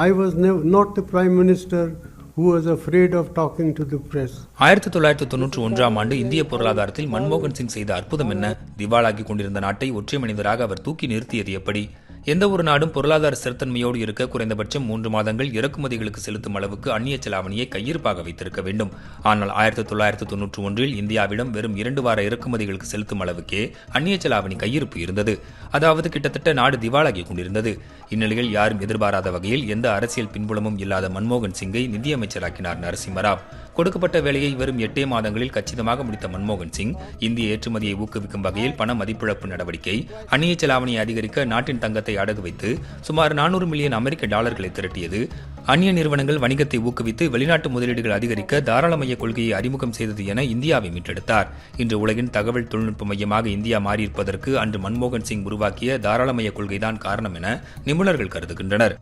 I was not the Prime Minister who was afraid of talking to the press. 1991ஆம் ஆண்டு இந்திய பொருளாதாரத்தில் மன்மோகன் சிங் செய்த அற்புதம் என்ன? திவாலாகி கொண்டிருந்த நாட்டை ஒற்றை மனிதராக அவர் தூக்கி நிறுத்தியது எப்படி? எந்த ஒரு நாடும் பொருளாதார ஸ்திரத்தன்மையோடு இருக்க குறைந்தபட்சம் 3 மாதங்கள் இறக்குமதிகளுக்கு செலுத்தும் அளவுக்கு அந்நிய செலாவணியை கையிருப்பாக வைத்திருக்க வேண்டும். ஆனால் 1991இல் இந்தியாவிடம் வெறும் 2 வார இறக்குமதிகளுக்கு செலுத்தும் அளவுக்கே அந்நிய செலாவணி கையிருப்பு இருந்தது. அதாவது கிட்டத்தட்ட நாடு திவாலாகி கொண்டிருந்தது. இந்நிலையில் யாரும் எதிர்பாராத வகையில் எந்த அரசியல் பின்புலமும் இல்லாத மன்மோகன் சிங்கை நிதியமைச்சராக்கினார் நரசிம்மராவ். கொடுக்கப்பட்ட வேலையை வெறும் 8 மாதங்களில் கச்சிதமாக முடித்த மன்மோகன் சிங் இந்திய ஏற்றுமதியை ஊக்குவிக்கும் வகையில் பண மதிப்பிழப்பு நடவடிக்கை, அந்நிய செலாவணியை அதிகரிக்க நாட்டின் தங்கத்தை அடகு வைத்து சுமார் 400 மில்லியன் அமெரிக்க டாலர்களை திரட்டியது, அந்நிய நிறுவனங்கள் வணிகத்தை ஊக்குவித்து வெளிநாட்டு முதலீடுகள் அதிகரிக்க தாராளமய கொள்கையை அறிமுகம் செய்தது என இந்தியாவை மீட்டெடுத்தார். இன்று உலகின் தகவல் தொழில்நுட்ப மையமாக இந்தியா மாறியிருப்பதற்கு அன்று மன்மோகன் சிங் உருவாக்கிய தாராளமய கொள்கைதான் காரணம் என நிபுணர்கள் கருதுகின்றனர்.